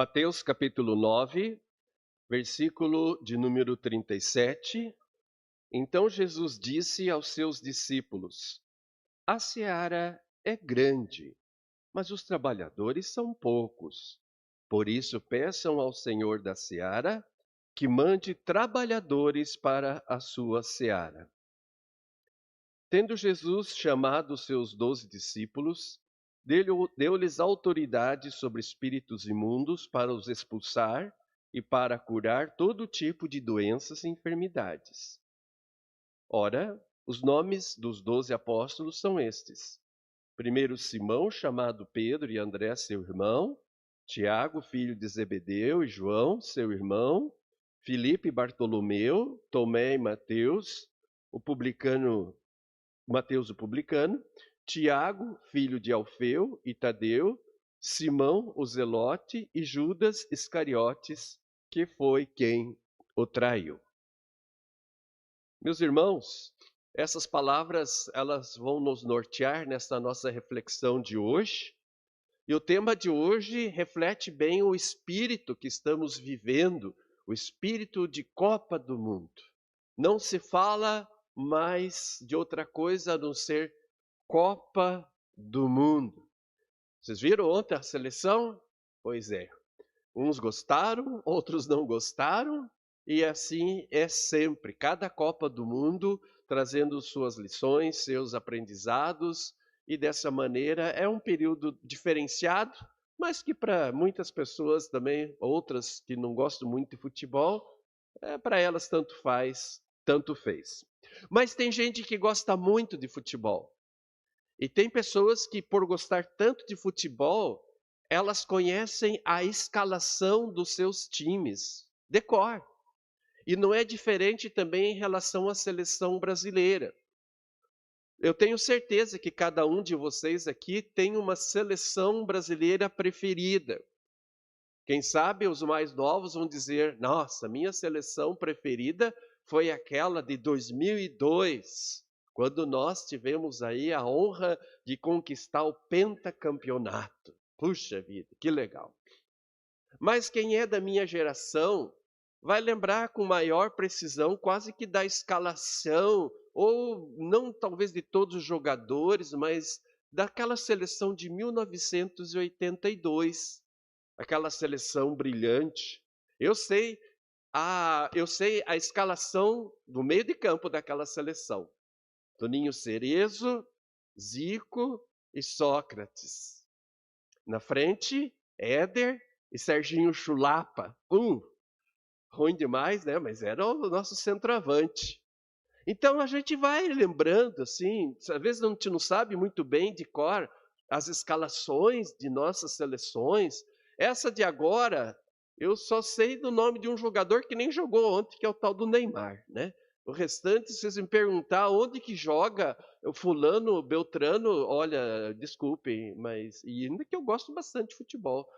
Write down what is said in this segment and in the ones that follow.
Mateus capítulo 9, versículo de número 37. Então Jesus disse aos seus discípulos: A seara é grande, mas os trabalhadores são poucos. Por isso peçam ao Senhor da seara que mande trabalhadores para a sua seara. Tendo Jesus chamado os seus 12 discípulos, deu-lhes autoridade sobre espíritos imundos para os expulsar e para curar todo tipo de doenças e enfermidades. Ora, os nomes dos 12 apóstolos são estes: primeiro Simão, chamado Pedro, e André, seu irmão; Tiago, filho de Zebedeu, e João, seu irmão; Filipe e Bartolomeu; Tomé e Mateus, o publicano, Tiago, filho de Alfeu e Tadeu; Simão, o Zelote, e Judas Iscariotes, que foi quem o traiu. Meus irmãos, essas palavras elas vão nos nortear nesta nossa reflexão de hoje. E o tema de hoje reflete bem o espírito que estamos vivendo, o espírito de Copa do Mundo. Não se fala mais de outra coisa a não ser Copa do Mundo. Vocês viram ontem a seleção? Pois é. Uns gostaram, outros não gostaram, e assim é sempre. Cada Copa do Mundo trazendo suas lições, seus aprendizados, e dessa maneira é um período diferenciado, mas que para muitas pessoas também, outras que não gostam muito de futebol, para elas tanto faz, tanto fez. Mas tem gente que gosta muito de futebol. E tem pessoas que, por gostar tanto de futebol, elas conhecem a escalação dos seus times, de cor. E não é diferente também em relação à seleção brasileira. Eu tenho certeza que cada um de vocês aqui tem uma seleção brasileira preferida. Quem sabe os mais novos vão dizer: nossa, minha seleção preferida foi aquela de 2002, quando nós tivemos aí a honra de conquistar o pentacampeonato. Puxa vida, que legal. Mas quem é da minha geração vai lembrar com maior precisão quase que da escalação, ou não talvez de todos os jogadores, mas daquela seleção de 1982, aquela seleção brilhante. Eu sei a escalação do meio de campo daquela seleção: Toninho Cerezo, Zico e Sócrates. Na frente, Éder e Serginho Chulapa. Ruim demais, né? Mas era o nosso centroavante. Então a gente vai lembrando, assim, às vezes a gente não sabe muito bem de cor as escalações de nossas seleções. Essa de agora, eu só sei do nome de um jogador que nem jogou ontem, que é o tal do Neymar, né? O restante, se vocês me perguntar onde que joga o fulano, o Beltrano, olha, desculpem, mas e ainda que eu gosto bastante de futebol,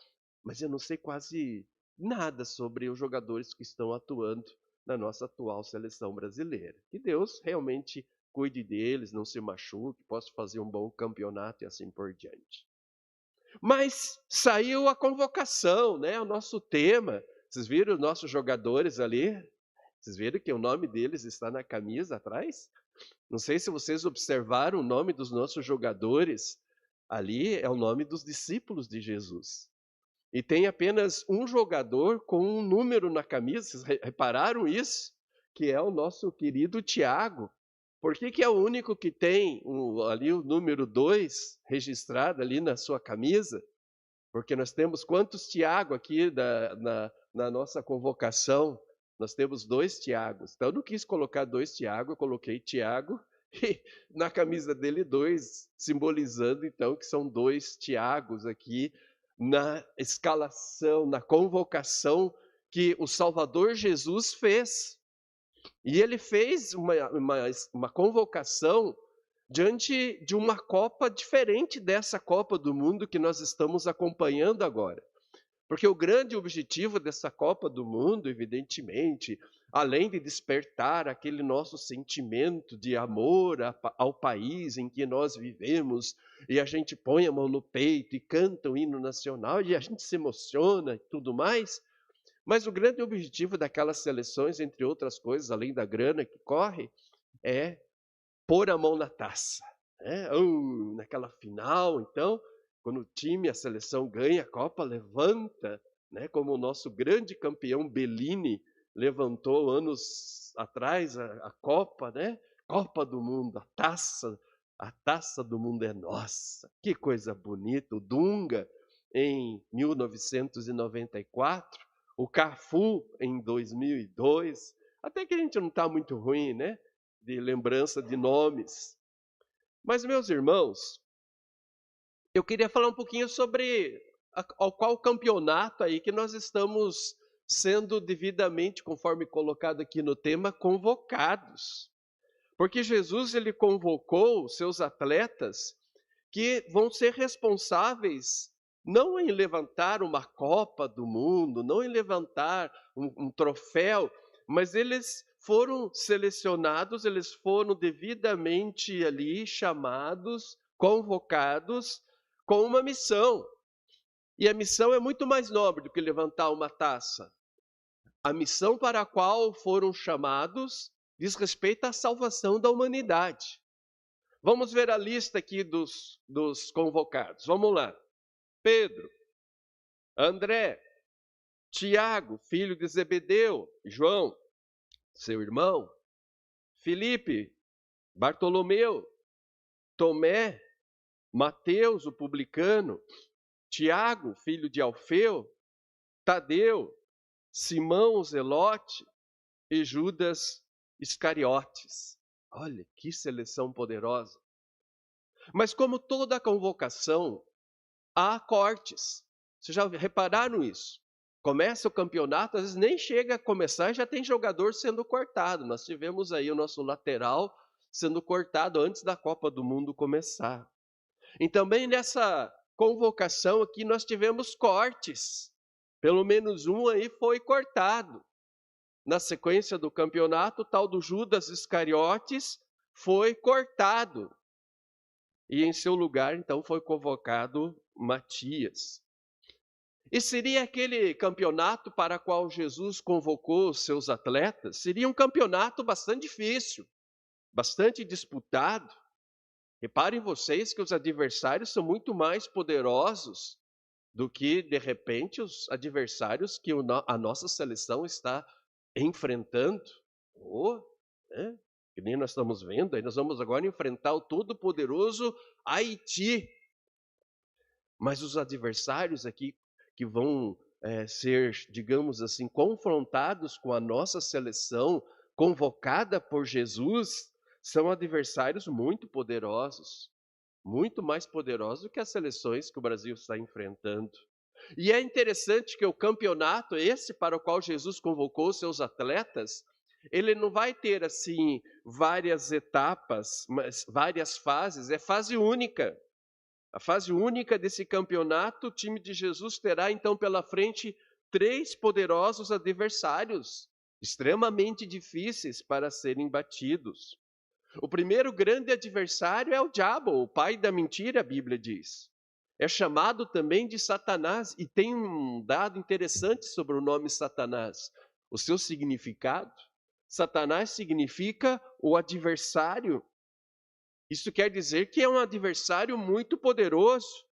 mas eu não sei quase nada sobre os jogadores que estão atuando na nossa atual seleção brasileira. Que Deus realmente cuide deles, não se machuque, possa fazer um bom campeonato e assim por diante. Mas saiu a convocação, né? O nosso tema. Vocês viram os nossos jogadores ali? Vocês viram que o nome deles está na camisa atrás? Não sei se vocês observaram o nome dos nossos jogadores. Ali é o nome dos discípulos de Jesus. E tem apenas um jogador com um número na camisa. Vocês repararam isso? Que é o nosso querido Tiago. Por que é o único que tem ali o número 2 registrado ali na sua camisa? Porque nós temos quantos Tiago aqui na nossa convocação? Nós temos 2 Tiagos. Então eu não quis colocar 2 Tiago, eu coloquei Tiago e na camisa dele 2, simbolizando então que são 2 Tiagos aqui na escalação, na convocação que o Salvador Jesus fez. E ele fez uma convocação diante de uma Copa diferente dessa Copa do Mundo que nós estamos acompanhando agora. Porque o grande objetivo dessa Copa do Mundo, evidentemente, além de despertar aquele nosso sentimento de amor ao país em que nós vivemos, e a gente põe a mão no peito e canta o hino nacional, e a gente se emociona e tudo mais, mas o grande objetivo daquelas seleções, entre outras coisas, além da grana que corre, é pôr a mão na taça. Né? Naquela final, então, quando o time, a seleção ganha a Copa, levanta, né? Como o nosso grande campeão Bellini levantou anos atrás a Copa, né? Copa do Mundo, a taça do mundo é nossa. Que coisa bonita. O Dunga, em 1994, o Cafu, em 2002, até que a gente não está muito ruim, né? De lembrança de nomes. Mas, meus irmãos, eu queria falar um pouquinho sobre qual campeonato aí que nós estamos sendo devidamente, conforme colocado aqui no tema, convocados. Porque Jesus, ele convocou seus atletas que vão ser responsáveis não em levantar uma Copa do Mundo, não em levantar um troféu, mas eles foram selecionados, eles foram devidamente ali chamados, convocados com uma missão. E a missão é muito mais nobre do que levantar uma taça. A missão para a qual foram chamados diz respeito à salvação da humanidade. Vamos ver a lista aqui dos convocados. Vamos lá. Pedro, André, Tiago, filho de Zebedeu, João, seu irmão, Filipe, Bartolomeu, Tomé, Mateus, o publicano, Tiago, filho de Alfeu, Tadeu, Simão, o Zelote e Judas Iscariotes. Olha, que seleção poderosa. Mas como toda convocação, há cortes. Vocês já repararam isso? Começa o campeonato, às vezes nem chega a começar e já tem jogador sendo cortado. Nós tivemos aí o nosso lateral sendo cortado antes da Copa do Mundo começar. E também nessa convocação aqui nós tivemos cortes. Pelo menos um aí foi cortado. Na sequência do campeonato, o tal do Judas Iscariotes foi cortado. E em seu lugar, então, foi convocado Matias. E seria aquele campeonato para o qual Jesus convocou os seus atletas? Seria um campeonato bastante difícil, bastante disputado. Reparem vocês que os adversários são muito mais poderosos do que, de repente, os adversários que a nossa seleção está enfrentando. Que nem nós estamos vendo, aí nós vamos agora enfrentar o todo-poderoso Haiti. Mas os adversários aqui que vão ser, digamos assim, confrontados com a nossa seleção, convocada por Jesus, são adversários muito poderosos, muito mais poderosos do que as seleções que o Brasil está enfrentando. E é interessante que o campeonato, esse para o qual Jesus convocou seus atletas, ele não vai ter assim várias etapas, mas várias fases, é fase única. A fase única desse campeonato, o time de Jesus terá então pela frente 3 poderosos adversários, extremamente difíceis para serem batidos. O primeiro grande adversário é o diabo, o pai da mentira, a Bíblia diz. É chamado também de Satanás, e tem um dado interessante sobre o nome Satanás. O seu significado: Satanás significa o adversário. Isso quer dizer que é um adversário muito poderoso.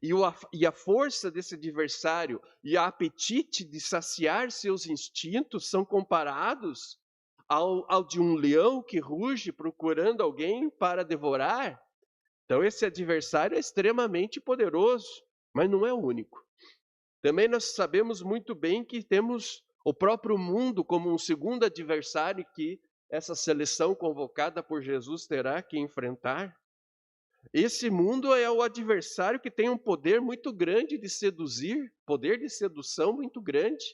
E a força desse adversário e o apetite de saciar seus instintos são comparados ao de um leão que ruge procurando alguém para devorar. Então esse adversário é extremamente poderoso, mas não é o único. Também nós sabemos muito bem que temos o próprio mundo como um segundo adversário que essa seleção convocada por Jesus terá que enfrentar. Esse mundo é o adversário que tem um poder muito grande de seduzir, poder de sedução muito grande.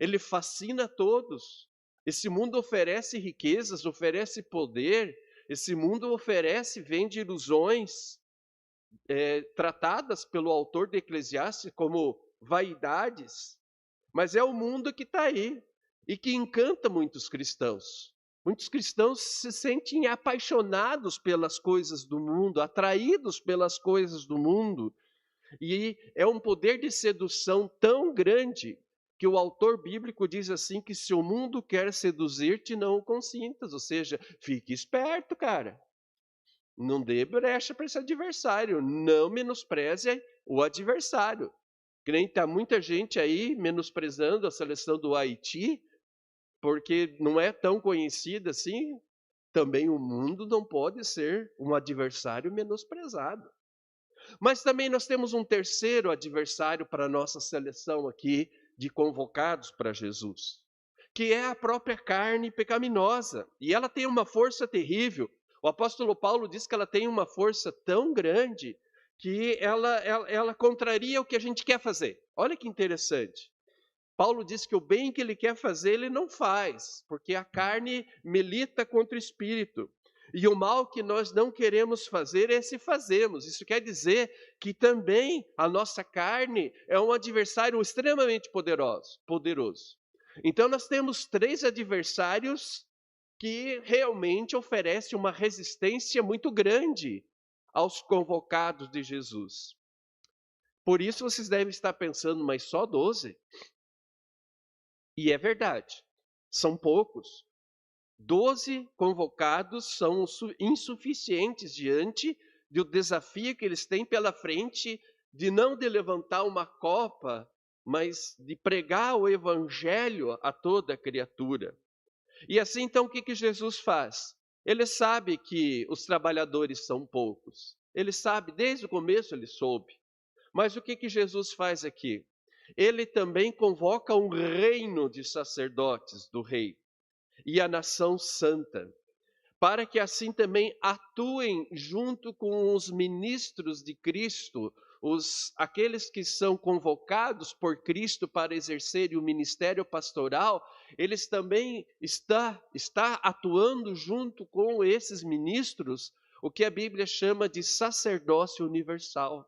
Ele fascina todos. Esse mundo oferece riquezas, oferece poder. Esse mundo oferece, vende ilusões, tratadas pelo autor de Eclesiastes como vaidades, mas é o mundo que está aí e que encanta muitos cristãos. Muitos cristãos se sentem apaixonados pelas coisas do mundo, atraídos pelas coisas do mundo, e é um poder de sedução tão grande que o autor bíblico diz assim que se o mundo quer seduzir-te, não o consintas, ou seja, fique esperto, cara. Não dê brecha para esse adversário, não menospreze o adversário. Que nem está muita gente aí menosprezando a seleção do Haiti, porque não é tão conhecida assim. Também o mundo não pode ser um adversário menosprezado. Mas também nós temos um terceiro adversário para a nossa seleção aqui de convocados para Jesus, que é a própria carne pecaminosa. E ela tem uma força terrível. O apóstolo Paulo diz que ela tem uma força tão grande que ela contraria o que a gente quer fazer. Olha que interessante. Paulo diz que o bem que ele quer fazer, ele não faz, porque a carne milita contra o espírito. E o mal que nós não queremos fazer, esse fazemos. Isso quer dizer que também a nossa carne é um adversário extremamente poderoso. Então nós temos 3 adversários que realmente oferecem uma resistência muito grande aos convocados de Jesus. Por isso vocês devem estar pensando, mas só 12? E é verdade, são poucos. 12 convocados são insuficientes diante do desafio que eles têm pela frente de não de levantar uma copa, mas de pregar o evangelho a toda criatura. E assim, então, o que Jesus faz? Ele sabe que os trabalhadores são poucos. Ele sabe, desde o começo ele soube. Mas o que Jesus faz aqui? Ele também convoca um reino de sacerdotes do rei e a nação santa, para que assim também atuem junto com os ministros de Cristo, aqueles que são convocados por Cristo para exercerem o ministério pastoral, eles também está atuando junto com esses ministros, o que a Bíblia chama de sacerdócio universal.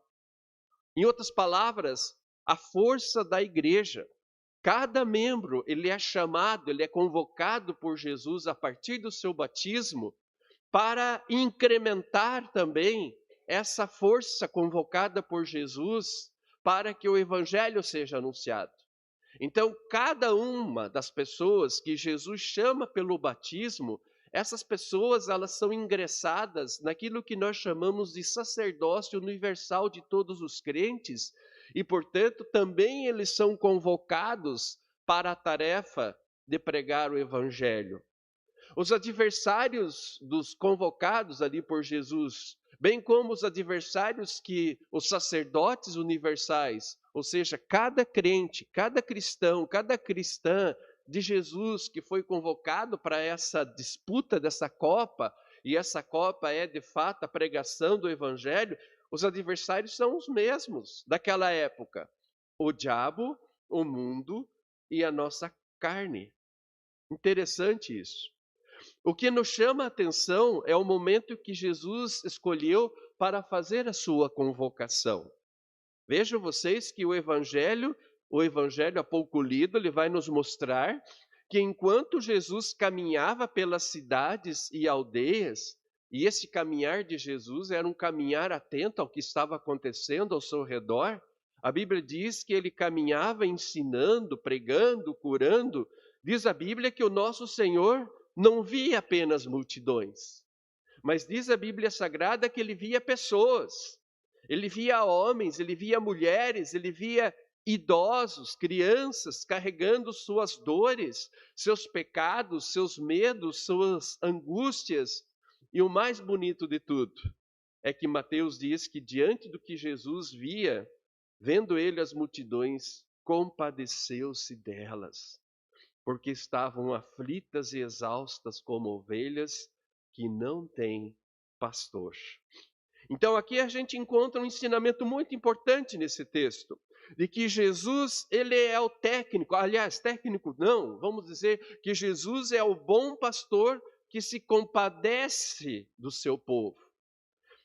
Em outras palavras, a força da igreja. Cada membro, ele é chamado, ele é convocado por Jesus a partir do seu batismo para incrementar também essa força convocada por Jesus para que o evangelho seja anunciado. Então, cada uma das pessoas que Jesus chama pelo batismo, essas pessoas, elas são ingressadas naquilo que nós chamamos de sacerdócio universal de todos os crentes, e, portanto, também eles são convocados para a tarefa de pregar o evangelho. Os adversários dos convocados ali por Jesus, bem como os adversários que os sacerdotes universais, ou seja, cada crente, cada cristão, cada cristã de Jesus que foi convocado para essa disputa dessa copa, e essa copa é de fato a pregação do evangelho, os adversários são os mesmos daquela época: o diabo, o mundo e a nossa carne. Interessante isso. O que nos chama a atenção é o momento que Jesus escolheu para fazer a sua convocação. Vejam vocês que o evangelho há pouco lido, ele vai nos mostrar que enquanto Jesus caminhava pelas cidades e aldeias, e esse caminhar de Jesus era um caminhar atento ao que estava acontecendo ao seu redor, a Bíblia diz que ele caminhava ensinando, pregando, curando. Diz a Bíblia que o nosso Senhor não via apenas multidões, mas diz a Bíblia Sagrada que ele via pessoas, ele via homens, ele via mulheres, ele via idosos, crianças carregando suas dores, seus pecados, seus medos, suas angústias. E o mais bonito de tudo é que Mateus diz que diante do que Jesus via, vendo ele as multidões, compadeceu-se delas, porque estavam aflitas e exaustas como ovelhas que não têm pastor. Então aqui a gente encontra um ensinamento muito importante nesse texto, de que Jesus, ele é o técnico, aliás, técnico não, vamos dizer que Jesus é o bom pastor que se compadece do seu povo.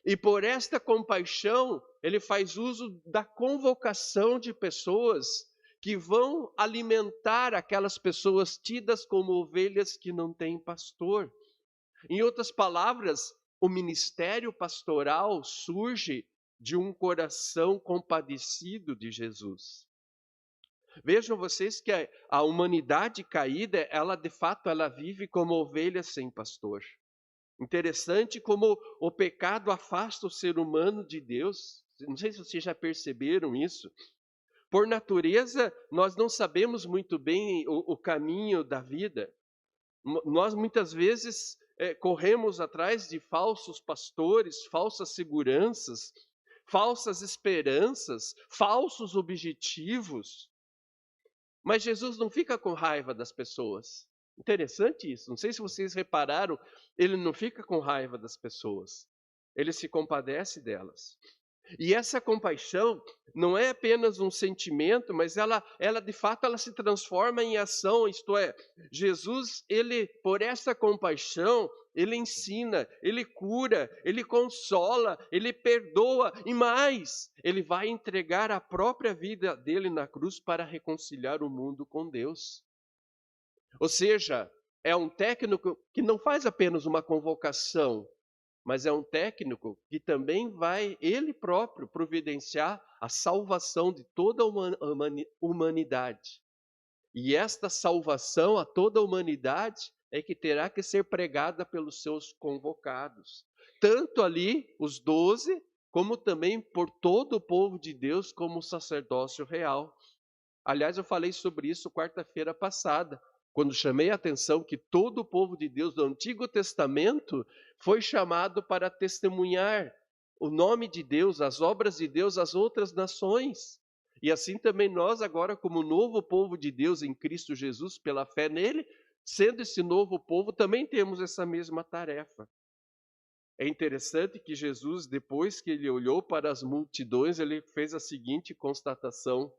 E por esta compaixão, ele faz uso da convocação de pessoas que vão alimentar aquelas pessoas tidas como ovelhas que não têm pastor. Em outras palavras, o ministério pastoral surge de um coração compadecido de Jesus. Vejam vocês que a humanidade caída, ela de fato ela vive como ovelha sem pastor. Interessante como o pecado afasta o ser humano de Deus. Não sei se vocês já perceberam isso. Por natureza, nós não sabemos muito bem o caminho da vida. Nós muitas vezes corremos atrás de falsos pastores, falsas seguranças, falsas esperanças, falsos objetivos. Mas Jesus não fica com raiva das pessoas. Interessante isso. Não sei se vocês repararam, ele não fica com raiva das pessoas. Ele se compadece delas. E essa compaixão não é apenas um sentimento, mas ela de fato ela se transforma em ação, isto é, Jesus, ele por essa compaixão, ele ensina, ele cura, ele consola, ele perdoa e mais, ele vai entregar a própria vida dele na cruz para reconciliar o mundo com Deus. Ou seja, é um técnico que não faz apenas uma convocação, mas é um técnico que também vai, ele próprio, providenciar a salvação de toda a humanidade. E esta salvação a toda a humanidade é que terá que ser pregada pelos seus convocados. Tanto ali, os 12, como também por todo o povo de Deus, como o sacerdócio real. Aliás, eu falei sobre isso quarta-feira passada, quando chamei a atenção que todo o povo de Deus do Antigo Testamento foi chamado para testemunhar o nome de Deus, as obras de Deus às outras nações. E assim também nós agora, como novo povo de Deus em Cristo Jesus, pela fé nele, sendo esse novo povo, também temos essa mesma tarefa. É interessante que Jesus, depois que ele olhou para as multidões, ele fez a seguinte constatação.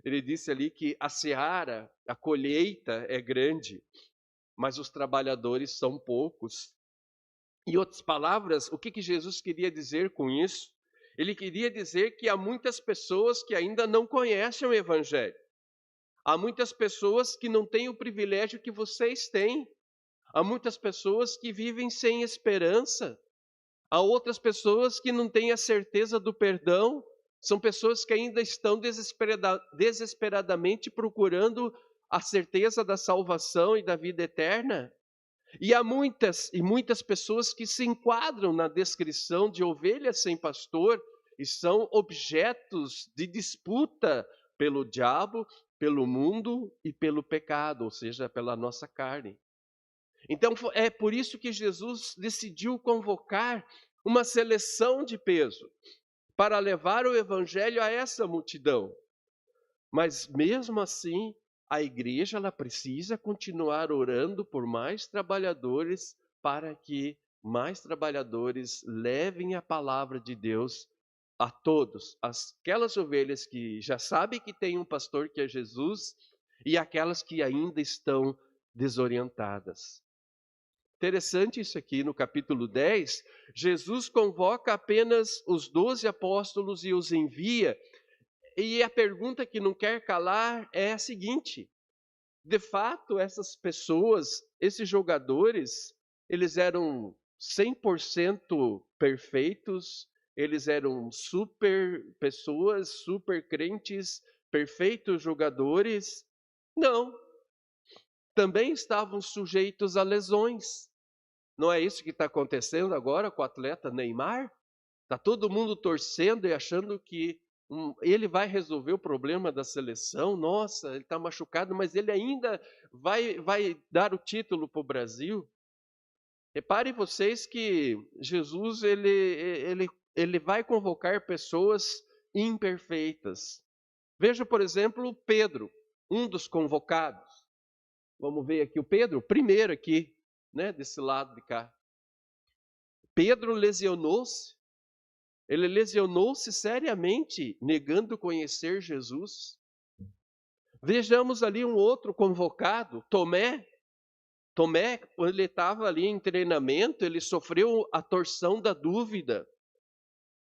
Ele disse ali que a seara, a colheita é grande, mas os trabalhadores são poucos. Em outras palavras, o que Jesus queria dizer com isso? Ele queria dizer que há muitas pessoas que ainda não conhecem o Evangelho. Há muitas pessoas que não têm o privilégio que vocês têm. Há muitas pessoas que vivem sem esperança. Há outras pessoas que não têm a certeza do perdão. São pessoas que ainda estão desesperadamente procurando a certeza da salvação e da vida eterna. E há muitas pessoas que se enquadram na descrição de ovelhas sem pastor e são objetos de disputa pelo diabo, pelo mundo e pelo pecado, ou seja, pela nossa carne. Então é por isso que Jesus decidiu convocar uma seleção de peso para levar o evangelho a essa multidão. Mas mesmo assim, a igreja ela precisa continuar orando por mais trabalhadores para que mais trabalhadores levem a palavra de Deus a todos, aquelas ovelhas que já sabem que tem um pastor que é Jesus e aquelas que ainda estão desorientadas. Interessante isso aqui, no capítulo 10, Jesus convoca apenas os 12 apóstolos e os envia. E a pergunta que não quer calar é a seguinte: de fato, essas pessoas, esses jogadores, eles eram 100% perfeitos, eles eram super pessoas, super crentes, perfeitos jogadores? Não. Também estavam sujeitos a lesões. Não é isso que está acontecendo agora com o atleta Neymar? Está todo mundo torcendo e achando que ele vai resolver o problema da seleção. Nossa, ele está machucado, mas ele ainda vai dar o título para o Brasil. Reparem vocês que Jesus ele vai convocar pessoas imperfeitas. Veja, por exemplo, Pedro, um dos convocados. Vamos ver aqui o Pedro, primeiro aqui, né, desse lado de cá. Pedro lesionou-se. Ele lesionou-se seriamente, negando conhecer Jesus. Vejamos ali um outro convocado, Tomé. Tomé, quando ele estava ali em treinamento, ele sofreu a torção da dúvida.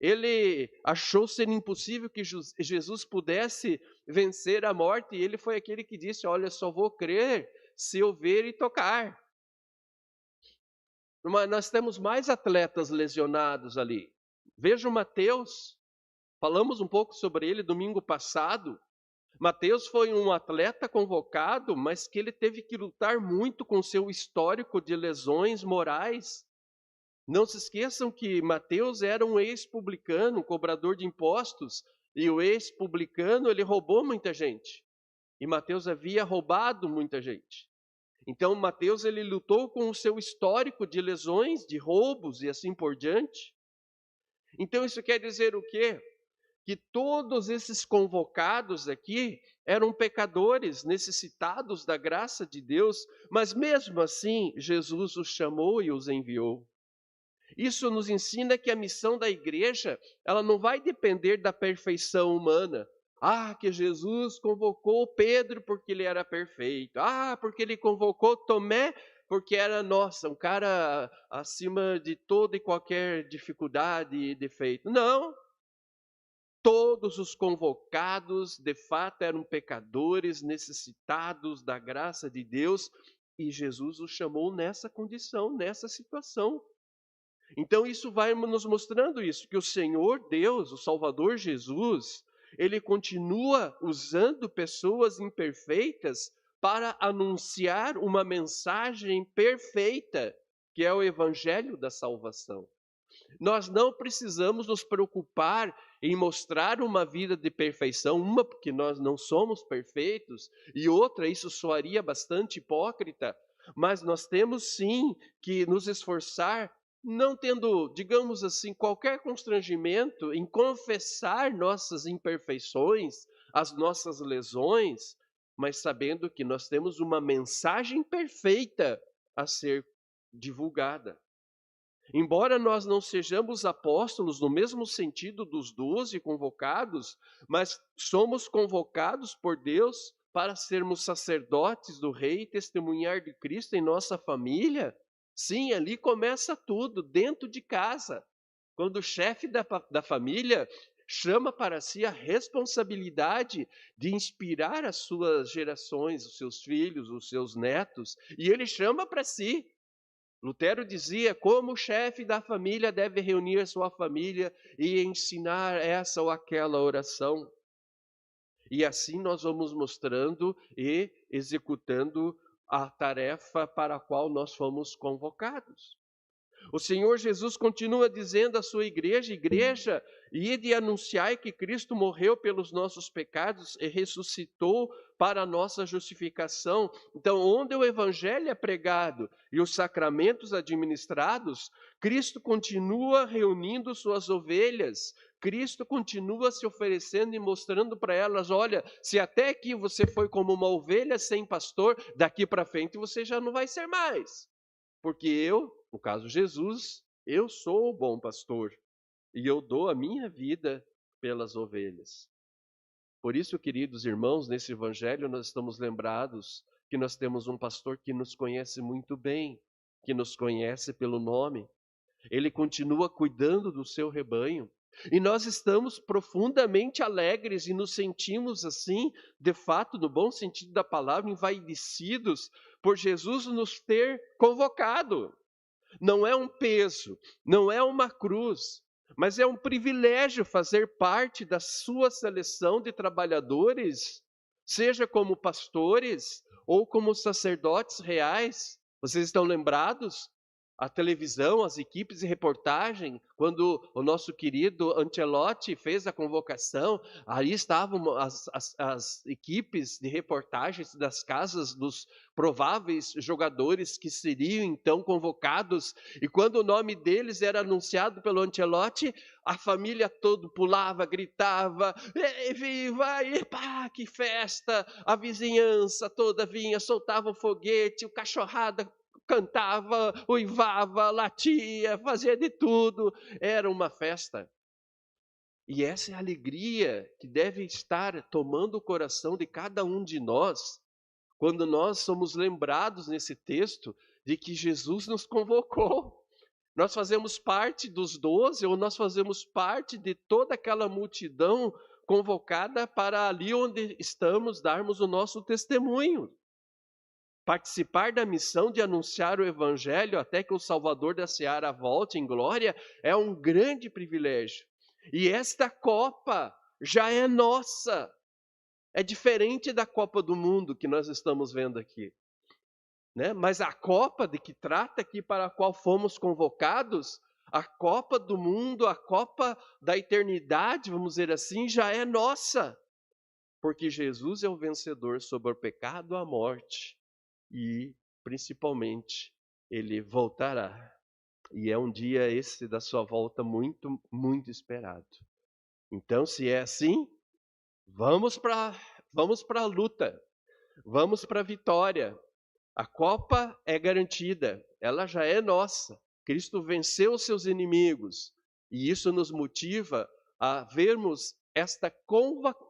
ele achou ser impossível que Jesus pudesse vencer a morte, e ele foi aquele que disse: olha, só vou crer se eu ver e tocar. Mas nós temos mais atletas lesionados ali. Veja o Mateus, falamos um pouco sobre ele domingo passado. Mateus foi um atleta convocado, mas que ele teve que lutar muito com seu histórico de lesões morais. Não se esqueçam que Mateus era um ex-publicano, um cobrador de impostos, e o ex-publicano, ele roubou muita gente. E Mateus havia roubado muita gente. Então Mateus, ele lutou com o seu histórico de lesões, de roubos e assim por diante. Então isso quer dizer o quê? Que todos esses convocados aqui eram pecadores, necessitados da graça de Deus, mas mesmo assim Jesus os chamou e os enviou. Isso nos ensina que a missão da igreja, ela não vai depender da perfeição humana. Que Jesus convocou Pedro porque ele era perfeito. Porque ele convocou Tomé porque era, um cara acima de toda e qualquer dificuldade e defeito. Não. Todos os convocados, de fato, eram pecadores, necessitados da graça de Deus, e Jesus os chamou nessa condição, nessa situação. Então isso vai nos mostrando isso, que o Senhor Deus, o Salvador Jesus, ele continua usando pessoas imperfeitas para anunciar uma mensagem perfeita, que é o evangelho da salvação. Nós não precisamos nos preocupar em mostrar uma vida de perfeição, uma porque nós não somos perfeitos, e outra, isso soaria bastante hipócrita, mas nós temos sim que nos esforçar, não tendo, digamos assim, qualquer constrangimento em confessar nossas imperfeições, as nossas lesões, mas sabendo que nós temos uma mensagem perfeita a ser divulgada. Embora nós não sejamos apóstolos no mesmo sentido dos 12 convocados, mas somos convocados por Deus para sermos sacerdotes do Rei e testemunhar de Cristo em nossa família. Sim, ali começa tudo, dentro de casa. Quando o chefe da família chama para si a responsabilidade de inspirar as suas gerações, os seus filhos, os seus netos, e ele chama para si. Lutero dizia como o chefe da família deve reunir sua família e ensinar essa ou aquela oração. E assim nós vamos mostrando e executando a tarefa para a qual nós fomos convocados. O Senhor Jesus continua dizendo à sua igreja, ide e anunciai que Cristo morreu pelos nossos pecados e ressuscitou para a nossa justificação. Então, onde o evangelho é pregado e os sacramentos administrados, Cristo continua reunindo suas ovelhas. Cristo continua se oferecendo e mostrando para elas, olha, se até aqui você foi como uma ovelha sem pastor, daqui para frente você já não vai ser mais. Porque eu, no caso Jesus, eu sou o bom pastor e eu dou a minha vida pelas ovelhas. Por isso, queridos irmãos, nesse evangelho nós estamos lembrados que nós temos um pastor que nos conhece muito bem, que nos conhece pelo nome. Ele continua cuidando do seu rebanho. E nós estamos profundamente alegres e nos sentimos assim, de fato, no bom sentido da palavra, envaidecidos por Jesus nos ter convocado. Não é um peso, não é uma cruz, mas é um privilégio fazer parte da sua seleção de trabalhadores, seja como pastores ou como sacerdotes reais. Vocês estão lembrados? A televisão, as equipes de reportagem, quando o nosso querido Ancelotti fez a convocação, aí estavam as equipes de reportagens das casas dos prováveis jogadores que seriam então convocados, e quando o nome deles era anunciado pelo Ancelotti, a família toda pulava, gritava, viva, epa, que festa, a vizinhança toda vinha, soltava o foguete, o cachorrada cantava, uivava, latia, fazia de tudo, era uma festa. E essa é a alegria que deve estar tomando o coração de cada um de nós, quando nós somos lembrados nesse texto de que Jesus nos convocou. Nós fazemos parte dos 12 ou nós fazemos parte de toda aquela multidão convocada para ali onde estamos darmos o nosso testemunho. Participar da missão de anunciar o evangelho até que o Salvador da Seara volte em glória é um grande privilégio. E esta Copa já é nossa. É diferente da Copa do Mundo que nós estamos vendo aqui, né? Mas a Copa de que trata aqui, para a qual fomos convocados, a Copa do Mundo, a Copa da eternidade, vamos dizer assim, já é nossa. Porque Jesus é o vencedor sobre o pecado, a morte e, principalmente, ele voltará. E é um dia esse da sua volta muito, muito esperado. Então, se é assim, vamos para a luta, vamos para a vitória. A Copa é garantida, ela já é nossa. Cristo venceu os seus inimigos e isso nos motiva a vermos esta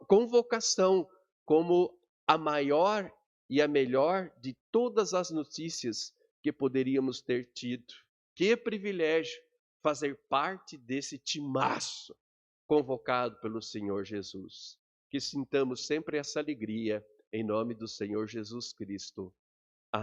convocação como a maior e a melhor de todas as notícias que poderíamos ter tido. Que privilégio fazer parte desse timaço convocado pelo Senhor Jesus. Que sintamos sempre essa alegria em nome do Senhor Jesus Cristo.